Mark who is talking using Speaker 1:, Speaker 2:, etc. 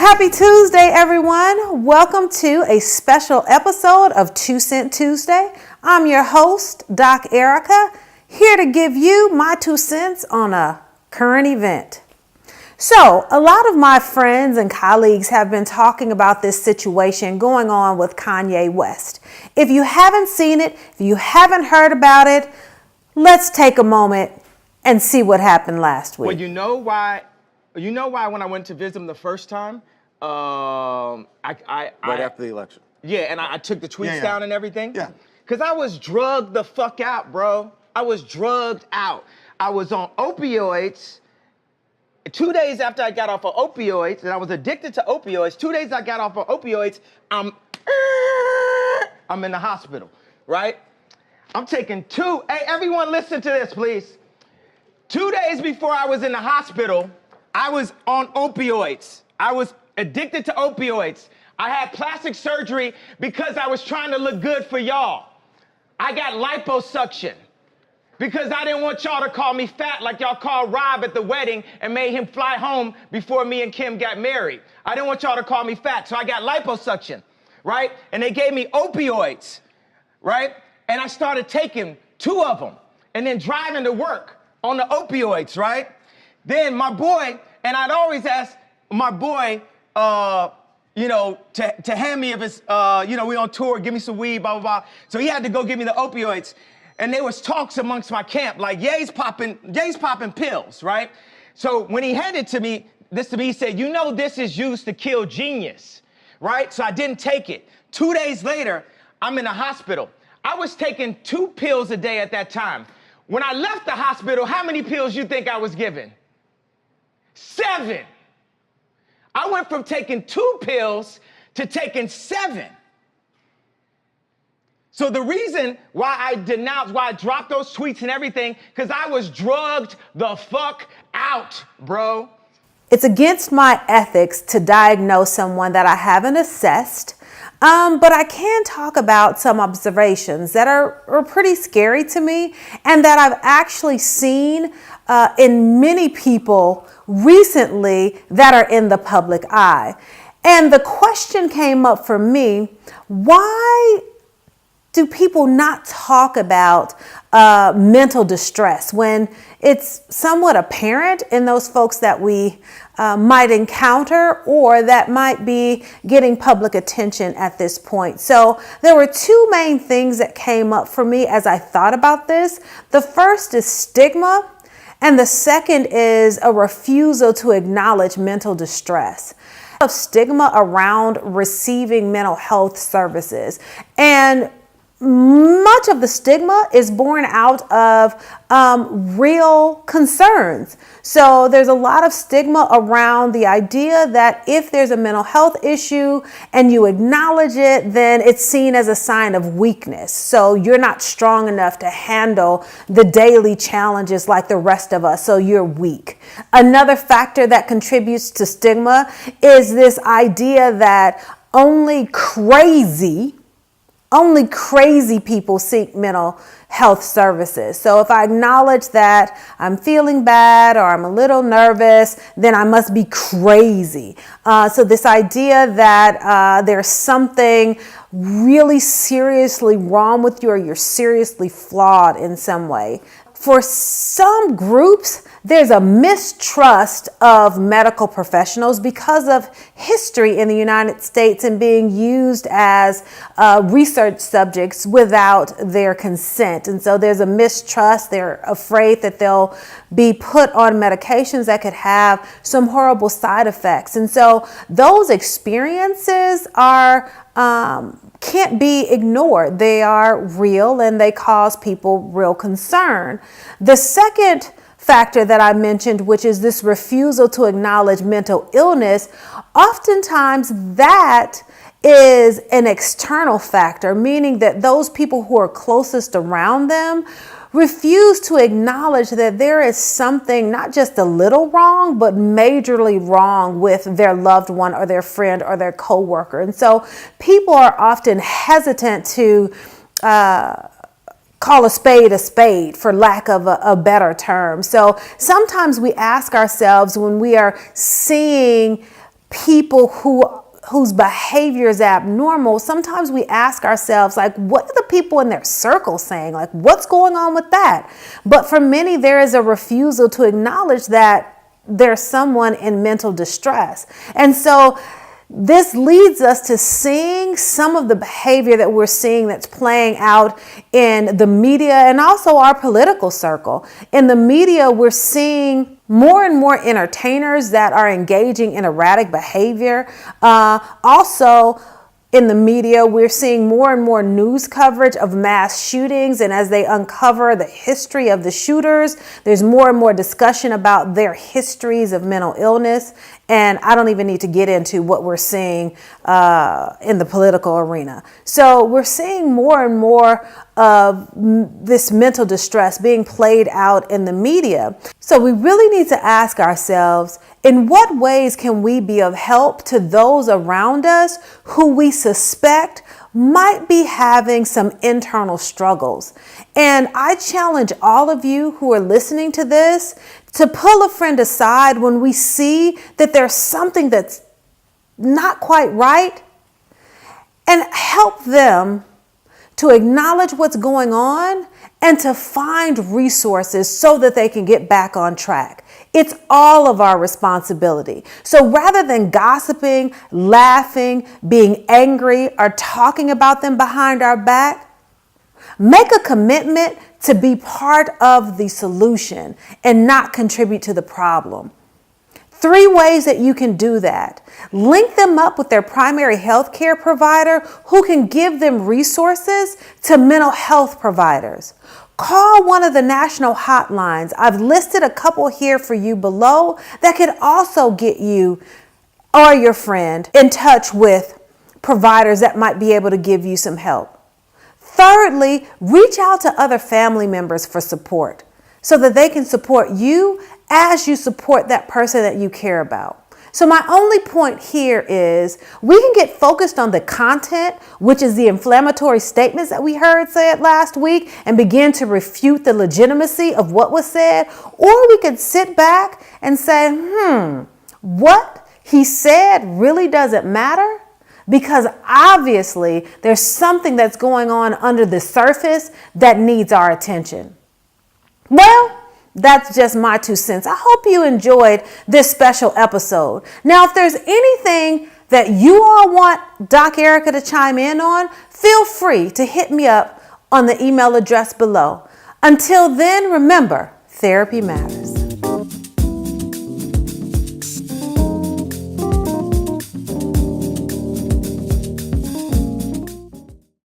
Speaker 1: Happy Tuesday, everyone. Welcome to a special episode of 2 Cent Tuesday. I'm your host, Doc Erica, here to give you my 2 cents on a current event. So, a lot of my friends and colleagues have been talking about this situation going on with Kanye West. If you haven't seen it, if you haven't heard about it, let's take a moment and see what happened last week.
Speaker 2: Well, you know why when I went to visit him the first time,
Speaker 3: Right after the election.
Speaker 2: Yeah, and I took the tweets
Speaker 3: Yeah.
Speaker 2: down and everything.
Speaker 3: Yeah.
Speaker 2: Because I was drugged the fuck out, bro. I was drugged out. I was on opioids. 2 days after I got off of opioids, and I was addicted to opioids, 2 days I got off of opioids, I'm in the hospital, right? I'm taking hey, everyone listen to this, please. 2 days before I was in the hospital, I was on opioids. I was addicted to opioids. I had plastic surgery because I was trying to look good for y'all. I got liposuction because I didn't want y'all to call me fat like y'all called Rob at the wedding and made him fly home before me and Kim got married. I didn't want y'all to call me fat, so I got liposuction, right? And they gave me opioids, right? And I started taking 2 of them and then driving to work on the opioids, right? Then my boy, and I'd always ask my boy, to hand me if it's, we on tour, give me some weed, blah, blah, blah. So he had to go give me the opioids. And there was talks amongst my camp, like, Ye's popping pills, right? So when he handed this to me, he said, this is used to kill genius, right? So I didn't take it. 2 days later, I'm in the hospital. I was taking 2 pills a day at that time. When I left the hospital, how many pills you think I was given? 7. I went from taking 2 pills to taking 7. So the reason why I dropped those tweets and everything, because I was drugged the fuck out, bro.
Speaker 1: It's against my ethics to diagnose someone that I haven't assessed, but I can talk about some observations that are pretty scary to me and that I've actually seen in many people recently that are in the public eye. And the question came up for me, why do people not talk about mental distress when it's somewhat apparent in those folks that we might encounter or that might be getting public attention at this point? So there were 2 main things that came up for me as I thought about this. The first is stigma, and the second is a refusal to acknowledge mental distress. Of stigma around receiving mental health services, and much of the stigma is born out of real concerns. So there's a lot of stigma around the idea that if there's a mental health issue and you acknowledge it, then it's seen as a sign of weakness. So you're not strong enough to handle the daily challenges like the rest of us, so you're weak. Another factor that contributes to stigma is this idea that only crazy people seek mental health services. So if I acknowledge that I'm feeling bad or I'm a little nervous, then I must be crazy. So this idea that there's something really seriously wrong with you or you're seriously flawed in some way. For some groups, there's a mistrust of medical professionals because of history in the United States and being used as research subjects without their consent. And so there's a mistrust. They're afraid that they'll be put on medications that could have some horrible side effects. And so those experiences can't be ignored. They are real and they cause people real concern. The second factor that I mentioned, which is this refusal to acknowledge mental illness, oftentimes that is an external factor, meaning that those people who are closest around them refuse to acknowledge that there is something not just a little wrong, but majorly wrong with their loved one or their friend or their coworker. And so people are often hesitant to call a spade, for lack of a better term. So sometimes we ask ourselves when we are seeing people whose behavior is abnormal, sometimes we ask ourselves, like, what are the people in their circle saying? Like, what's going on with that? But for many, there is a refusal to acknowledge that there's someone in mental distress. And so this leads us to seeing some of the behavior that we're seeing that's playing out in the media and also our political circle. In the media, we're seeing more and more entertainers that are engaging in erratic behavior. Also, in the media, we're seeing more and more news coverage of mass shootings. And as they uncover the history of the shooters, there's more and more discussion about their histories of mental illness. And I don't even need to get into what we're seeing in the political arena. So we're seeing more and more of this mental distress being played out in the media. So we really need to ask ourselves, in what ways can we be of help to those around us who we suspect might be having some internal struggles? And I challenge all of you who are listening to this to pull a friend aside when we see that there's something that's not quite right, and help them to acknowledge what's going on and to find resources so that they can get back on track. It's all of our responsibility. So rather than gossiping, laughing, being angry, or talking about them behind our back, make a commitment to be part of the solution and not contribute to the problem. 3 ways that you can do that. Link them up with their primary health care provider who can give them resources to mental health providers. Call one of the national hotlines. I've listed a couple here for you below that could also get you or your friend in touch with providers that might be able to give you some help. Thirdly, reach out to other family members for support so that they can support you as you support that person that you care about. So my only point here is we can get focused on the content, which is the inflammatory statements that we heard said last week, and begin to refute the legitimacy of what was said. Or we could sit back and say, what he said really doesn't matter, because obviously there's something that's going on under the surface that needs our attention. Well, that's just my 2 cents. I hope you enjoyed this special episode. Now, if there's anything that you all want Doc Erica to chime in on, feel free to hit me up on the email address below. Until then, remember, therapy matters.